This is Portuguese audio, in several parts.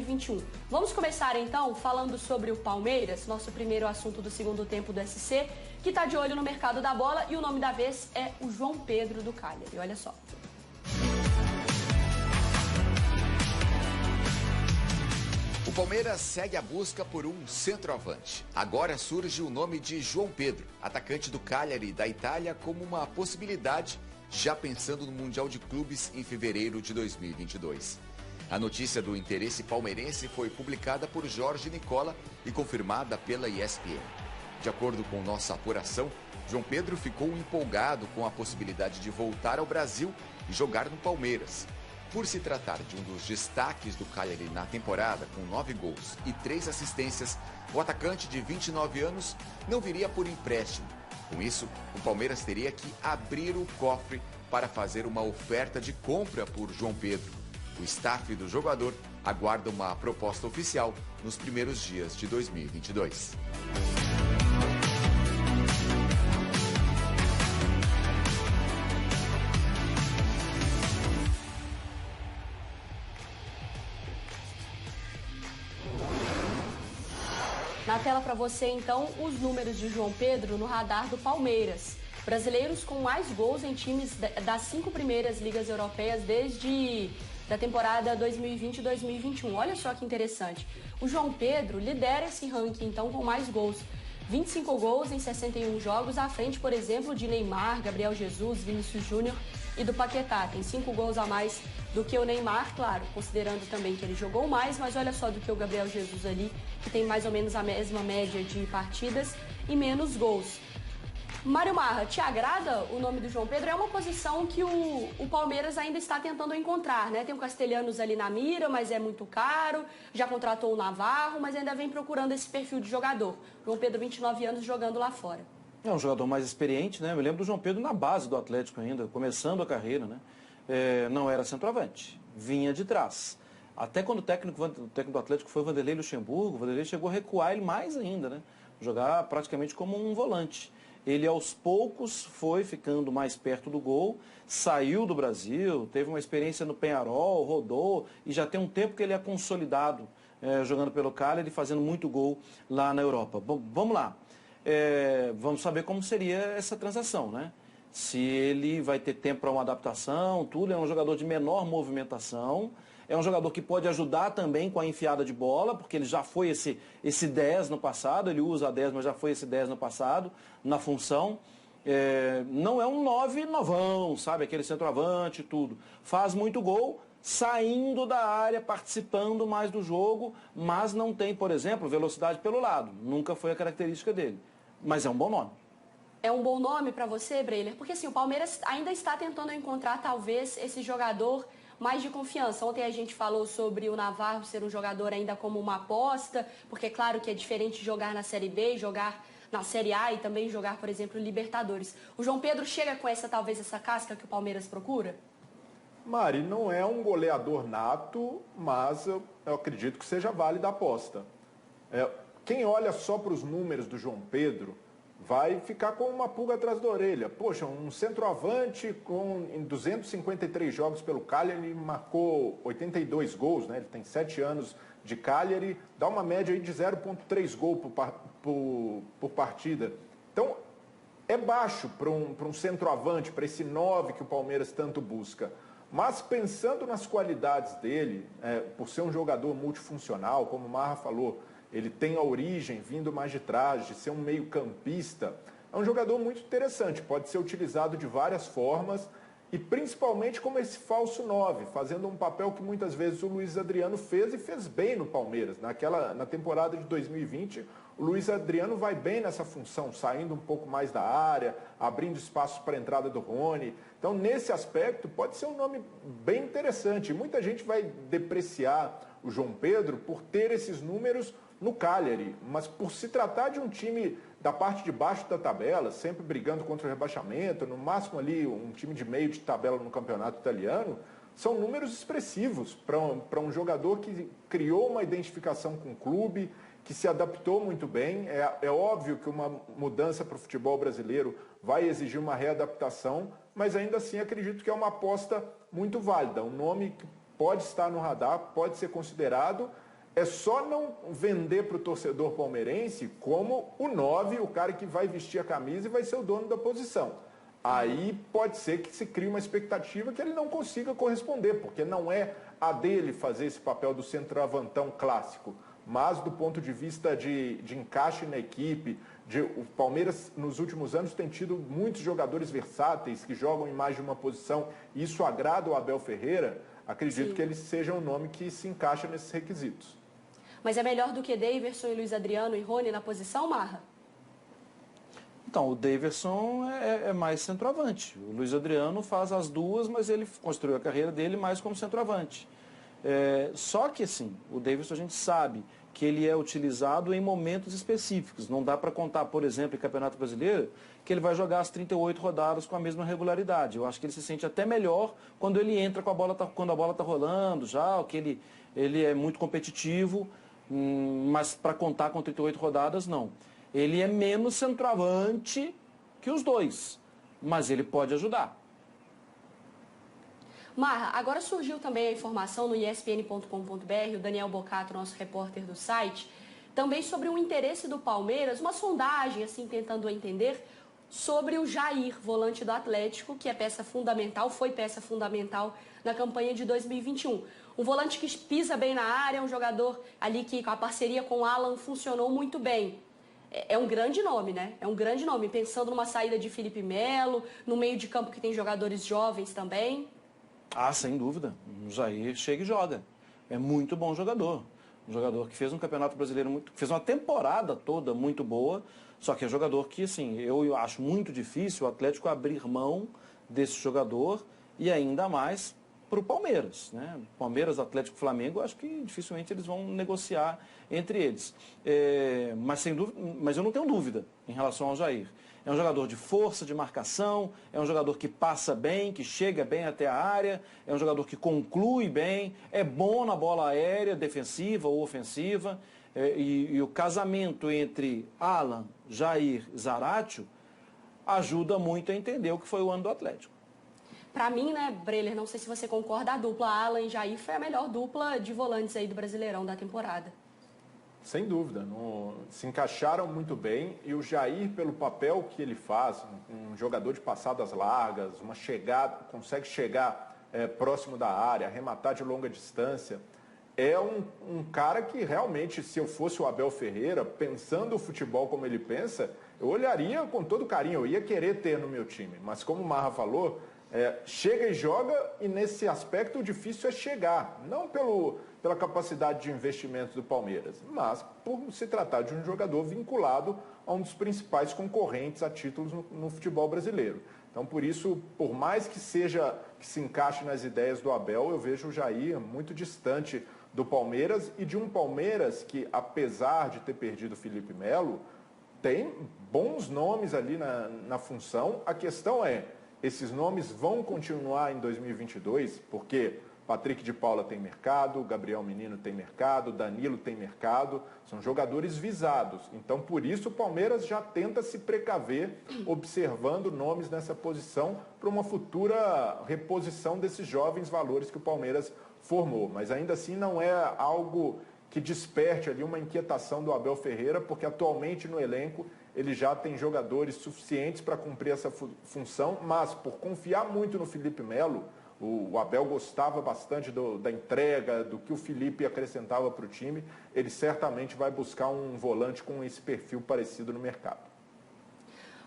2021. Vamos começar então falando sobre o Palmeiras, nosso primeiro assunto do segundo tempo do SC, que está de olho no mercado da bola, e o nome da vez é o João Pedro do Cagliari. Olha só. O Palmeiras segue a busca por um centroavante. Agora surge o nome de João Pedro, atacante do Cagliari da Itália, como uma possibilidade, já pensando no Mundial de Clubes em fevereiro de 2022. A notícia do interesse palmeirense foi publicada por Jorge Nicola e confirmada pela ESPN. De acordo com nossa apuração, João Pedro ficou empolgado com a possibilidade de voltar ao Brasil e jogar no Palmeiras. Por se tratar de um dos destaques do Cagliari na temporada, com 9 gols e 3 assistências, o atacante de 29 anos não viria por empréstimo. Com isso, o Palmeiras teria que abrir o cofre para fazer uma oferta de compra por João Pedro. O staff do jogador aguarda uma proposta oficial nos primeiros dias de 2022. Na tela para você, então, os números de João Pedro no radar do Palmeiras. Brasileiros com mais gols em times das 5 primeiras ligas europeias desde da temporada 2020-2021. Olha só que interessante. O João Pedro lidera esse ranking, então, com mais gols. 25 gols em 61 jogos, à frente, por exemplo, de Neymar, Gabriel Jesus, Vinícius Júnior e do Paquetá. Tem 5 gols a mais do que o Neymar, claro, considerando também que ele jogou mais, mas olha só do que o Gabriel Jesus ali, que tem mais ou menos a mesma média de partidas e menos gols. Mário Marra, te agrada o nome do João Pedro? É uma posição que o Palmeiras ainda está tentando encontrar, né? Tem o Castelhanos ali na mira, mas é muito caro. Já contratou o Navarro, mas ainda vem procurando esse perfil de jogador. João Pedro, 29 anos, jogando lá fora. É um jogador mais experiente, né? Eu me lembro do João Pedro na base do Atlético ainda, começando a carreira, né? Não era centroavante, vinha de trás. Até quando o técnico do Atlético foi o Vanderlei Luxemburgo, o Vanderlei chegou a recuar ele mais ainda, né? Jogar praticamente como um volante. Ele aos poucos foi ficando mais perto do gol, saiu do Brasil, teve uma experiência no Peñarol, rodou e já tem um tempo que ele é consolidado jogando pelo Cagliari e fazendo muito gol lá na Europa. Bom, vamos lá, vamos saber como seria essa transação, né? Se ele vai ter tempo para uma adaptação, tudo. É um jogador de menor movimentação, é um jogador que pode ajudar também com a enfiada de bola, porque ele já foi esse 10 no passado, ele usa a 10, mas já foi esse 10 no passado, na função. Não é um 9 novão, sabe? Aquele centroavante e tudo. Faz muito gol, saindo da área, participando mais do jogo, mas não tem, por exemplo, velocidade pelo lado. Nunca foi a característica dele. Mas é um bom nome. É um bom nome para você, Breiler? Porque assim, o Palmeiras ainda está tentando encontrar talvez esse jogador mais de confiança. Ontem a gente falou sobre o Navarro ser um jogador ainda como uma aposta, porque claro que é diferente jogar na Série B, jogar na Série A e também jogar, por exemplo, Libertadores. O João Pedro chega com talvez essa casca que o Palmeiras procura? Mari, não é um goleador nato, mas eu acredito que seja válida a aposta. Quem olha só para os números do João Pedro vai ficar com uma pulga atrás da orelha. Poxa, um centroavante em 253 jogos pelo Cagliari, ele marcou 82 gols, né? Ele tem 7 anos de Cagliari, dá uma média aí de 0,3 gol por partida. Então, é baixo para um centroavante, para esse 9 que o Palmeiras tanto busca. Mas pensando nas qualidades dele, por ser um jogador multifuncional, como o Marra falou, ele tem a origem vindo mais de trás, de ser um meio-campista. É um jogador muito interessante, pode ser utilizado de várias formas e principalmente como esse falso 9, fazendo um papel que muitas vezes o Luiz Adriano fez e fez bem no Palmeiras. Na temporada de 2020, o Luiz Adriano vai bem nessa função, saindo um pouco mais da área, abrindo espaços para a entrada do Rony. Então, nesse aspecto, pode ser um nome bem interessante. Muita gente vai depreciar o João Pedro por ter esses números no Cagliari, mas por se tratar de um time da parte de baixo da tabela, sempre brigando contra o rebaixamento, no máximo ali um time de meio de tabela no campeonato italiano, são números expressivos para um jogador que criou uma identificação com o clube, que se adaptou muito bem. É óbvio que uma mudança para o futebol brasileiro vai exigir uma readaptação, mas ainda assim acredito que é uma aposta muito válida, um nome que pode estar no radar, pode ser considerado. é só não vender para o torcedor palmeirense como o 9, o cara que vai vestir a camisa e vai ser o dono da posição. Aí pode ser que se crie uma expectativa que ele não consiga corresponder, porque não é a dele fazer esse papel do centroavantão clássico. Mas do ponto de vista de encaixe na equipe, o Palmeiras nos últimos anos tem tido muitos jogadores versáteis que jogam em mais de uma posição, e isso agrada o Abel Ferreira. Acredito Sim. que ele seja um nome que se encaixa nesses requisitos. Mas é melhor do que Daverson e Luiz Adriano e Rony na posição, Marra? Então, o Daverson é mais centroavante. O Luiz Adriano faz as duas, mas ele construiu a carreira dele mais como centroavante. Só que, assim, o Daverson a gente sabe que ele é utilizado em momentos específicos. Não dá para contar, por exemplo, em Campeonato Brasileiro, que ele vai jogar as 38 rodadas com a mesma regularidade. Eu acho que ele se sente até melhor quando ele entra com a bola, quando a bola está rolando já, que ele é muito competitivo, mas para contar com 38 rodadas, não. Ele é menos centroavante que os dois, mas ele pode ajudar. Marra, agora surgiu também a informação no espn.com.br, o Daniel Bocato, nosso repórter do site, também sobre o interesse do Palmeiras, uma sondagem, assim, tentando entender, sobre o Jair, volante do Atlético, que é peça fundamental, foi peça fundamental na campanha de 2021. Um volante que pisa bem na área, um jogador ali que com a parceria com o Alan funcionou muito bem. É um grande nome, né? É um grande nome, pensando numa saída de Felipe Melo, no meio de campo que tem jogadores jovens também. Ah, sem dúvida. O Jair chega e joga. É muito bom jogador. Um jogador que fez um campeonato brasileiro, fez uma temporada toda muito boa, só que é jogador que, assim, eu acho muito difícil o Atlético abrir mão desse jogador e ainda mais para o Palmeiras, né? Palmeiras, Atlético, Flamengo, acho que dificilmente eles vão negociar entre eles. Mas, sem dúvida, mas eu não tenho dúvida em relação ao Jair. É um jogador de força, de marcação, é um jogador que passa bem, que chega bem até a área, é um jogador que conclui bem, é bom na bola aérea, defensiva ou ofensiva. E o casamento entre Alan, Jair e Zaratio ajuda muito a entender o que foi o ano do Atlético. Pra mim, né, Breler, não sei se você concorda, a dupla Alan e Jair foi a melhor dupla de volantes aí do Brasileirão da temporada. Sem dúvida, se encaixaram muito bem, e o Jair, pelo papel que ele faz, um jogador de passadas largas, uma chegada, consegue chegar próximo da área, arrematar de longa distância, é um cara que realmente, se eu fosse o Abel Ferreira, pensando o futebol como ele pensa, eu olharia com todo carinho, eu ia querer ter no meu time, mas como o Marra falou, chega e joga, e nesse aspecto o difícil é chegar, não pela capacidade de investimento do Palmeiras, mas por se tratar de um jogador vinculado a um dos principais concorrentes a títulos no futebol brasileiro. Então, por isso, por mais que se encaixe nas ideias do Abel, eu vejo o Jair muito distante do Palmeiras, e de um Palmeiras que, apesar de ter perdido o Felipe Melo, tem bons nomes ali na função. A questão é, esses nomes vão continuar em 2022, porque Patrick de Paula tem mercado, Gabriel Menino tem mercado, Danilo tem mercado, são jogadores visados. Então, por isso, o Palmeiras já tenta se precaver, observando nomes nessa posição para uma futura reposição desses jovens valores que o Palmeiras formou. Mas ainda assim não é algo que desperte ali uma inquietação do Abel Ferreira, porque atualmente no elenco ele já tem jogadores suficientes para cumprir essa função, mas por confiar muito no Felipe Melo, o Abel gostava bastante da entrega, do que o Felipe acrescentava para o time, ele certamente vai buscar um volante com esse perfil parecido no mercado.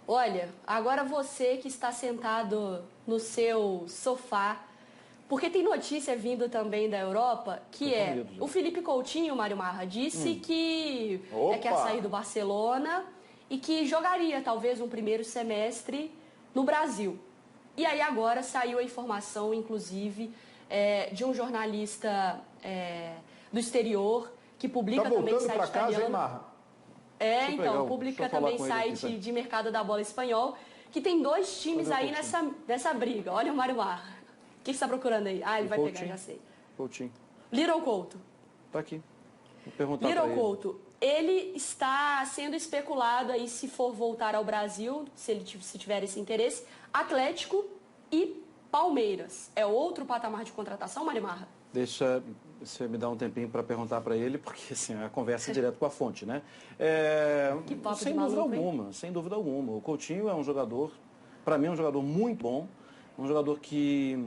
Olha, agora você que está sentado no seu sofá, porque tem notícia vindo também da Europa, que o Felipe Coutinho, Mário Marra, disse que quer sair do Barcelona e que jogaria talvez um primeiro semestre no Brasil. E aí agora saiu a informação, inclusive, de um jornalista do exterior que publica também site italiano. Casa, hein, Marra? Publica também site de mercado da bola espanhol, que tem dois times aí nessa briga. Olha o Mário Marra. O que você está procurando aí? Ah, ele vai pegar, já sei. Coutinho. Little Couto. Tá aqui. Vou perguntar Little Couto. Ele está sendo especulado aí, se for voltar ao Brasil, se tiver esse interesse, Atlético e Palmeiras. É outro patamar de contratação, Marimarra? você me dá um tempinho para perguntar para ele, porque assim, a conversa é direto com a fonte, né? Que papo sem de dúvida maluco, hein? alguma, sem dúvida alguma. O Coutinho é um jogador, para mim é um jogador muito bom, um jogador que,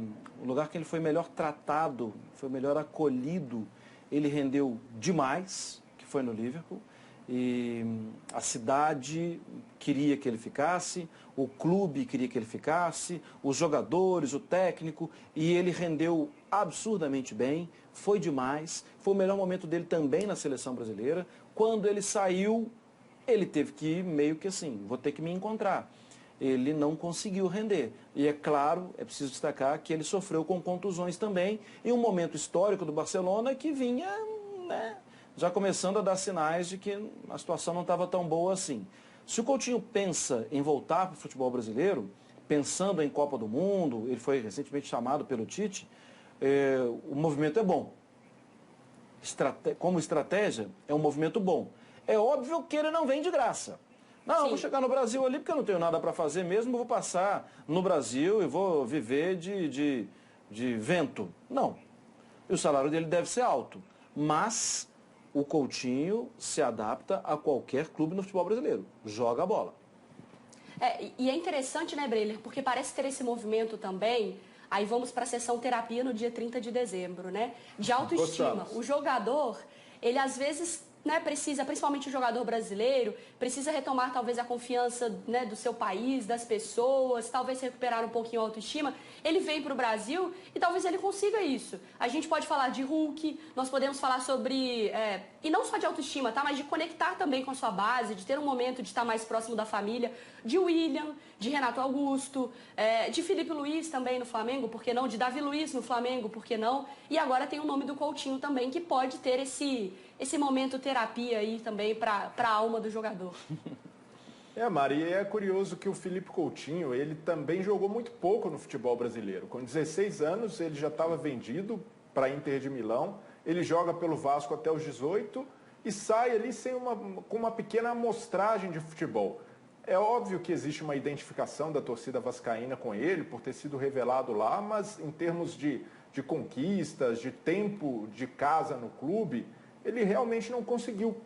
o lugar que ele foi melhor tratado, foi melhor acolhido, ele rendeu demais, que foi no Liverpool. E a cidade queria que ele ficasse, o clube queria que ele ficasse, os jogadores, o técnico, e ele rendeu absurdamente bem, foi demais, foi o melhor momento dele também na seleção brasileira. Quando ele saiu, ele teve que ir meio que assim, vou ter que me encontrar. Ele não conseguiu render. E é claro, é preciso destacar que ele sofreu com contusões também, em um momento histórico do Barcelona que vinha, né, já começando a dar sinais de que a situação não estava tão boa assim. Se o Coutinho pensa em voltar para o futebol brasileiro, pensando em Copa do Mundo, ele foi recentemente chamado pelo Tite, o movimento é bom. Como estratégia, é um movimento bom. É óbvio que ele não vem de graça. Não, eu vou chegar no Brasil ali porque eu não tenho nada para fazer mesmo, vou passar no Brasil e vou viver de vento. Não. E o salário dele deve ser alto. Mas o Coutinho se adapta a qualquer clube no futebol brasileiro. Joga a bola. E é interessante, né, Breler? Porque parece ter esse movimento também. Aí vamos para a sessão terapia no dia 30 de dezembro, né? De autoestima. Gostamos. O jogador, ele às vezes, né, precisa, principalmente o jogador brasileiro, precisa retomar talvez a confiança, né, do seu país, das pessoas, talvez recuperar um pouquinho a autoestima. Ele vem para o Brasil e talvez ele consiga isso. A gente pode falar de Hulk, nós podemos falar sobre, e não só de autoestima, tá, mas de conectar também com a sua base, de ter um momento de estar mais próximo da família, de William, de Renato Augusto, de Felipe Luiz também no Flamengo, por que não? De Davi Luiz no Flamengo, por que não? E agora tem o nome do Coutinho também, que pode ter esse momento terapia aí também para a alma do jogador. Mari, é curioso que o Felipe Coutinho, ele também jogou muito pouco no futebol brasileiro. Com 16 anos, ele já estava vendido para a Inter de Milão. Ele joga pelo Vasco até os 18 e sai ali com uma pequena amostragem de futebol. É óbvio que existe uma identificação da torcida vascaína com ele, por ter sido revelado lá, mas em termos de conquistas, de tempo de casa no clube, ele realmente não conseguiu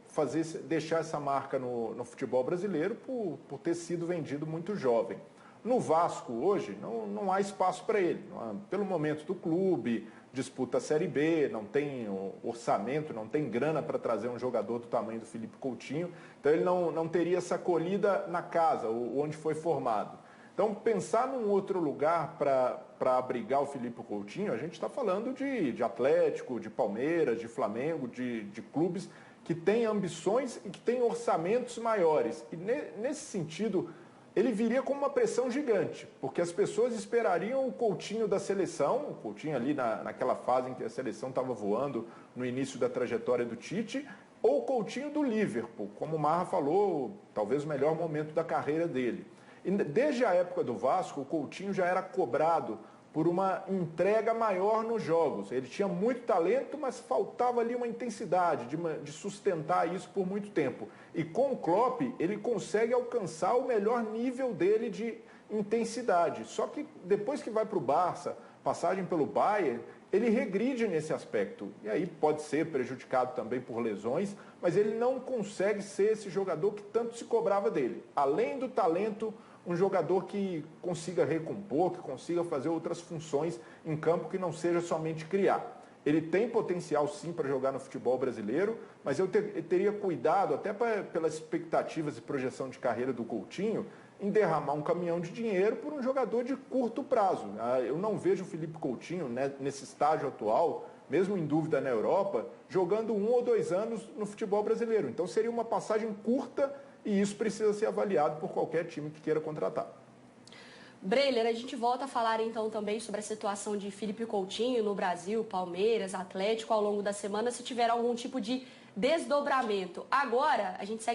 deixar essa marca no futebol brasileiro por ter sido vendido muito jovem. No Vasco, hoje, não há espaço para ele. Pelo momento do clube, disputa a Série B, não tem orçamento, não tem grana para trazer um jogador do tamanho do Felipe Coutinho. Então, ele não teria essa acolhida na casa, onde foi formado. Então, pensar num outro lugar para abrigar o Felipe Coutinho, a gente está falando de Atlético, de Palmeiras, de Flamengo, de clubes que têm ambições e que têm orçamentos maiores. E nesse sentido, ele viria com uma pressão gigante, porque as pessoas esperariam o Coutinho da seleção, o Coutinho ali naquela fase em que a seleção estava voando no início da trajetória do Tite, ou o Coutinho do Liverpool, como o Marra falou, talvez o melhor momento da carreira dele. E desde a época do Vasco, o Coutinho já era cobrado por uma entrega maior nos jogos. Ele tinha muito talento, mas faltava ali uma intensidade de sustentar isso por muito tempo. E com o Klopp, ele consegue alcançar o melhor nível dele de intensidade. Só que depois que vai para o Barça, passagem pelo Bayern, ele regride nesse aspecto. E aí pode ser prejudicado também por lesões, mas ele não consegue ser esse jogador que tanto se cobrava dele. Além do talento, um jogador que consiga recompor, que consiga fazer outras funções em campo que não seja somente criar. Ele tem potencial sim para jogar no futebol brasileiro, mas eu teria cuidado, até pelas expectativas e projeção de carreira do Coutinho, em derramar um caminhão de dinheiro por um jogador de curto prazo. Eu não vejo o Felipe Coutinho, né, nesse estágio atual, mesmo em dúvida na Europa, jogando 1 ou 2 anos no futebol brasileiro. Então seria uma passagem curta e isso precisa ser avaliado por qualquer time que queira contratar. Breler, a gente volta a falar então também sobre a situação de Felipe Coutinho no Brasil, Palmeiras, Atlético ao longo da semana, se tiver algum tipo de desdobramento. Agora, a gente segue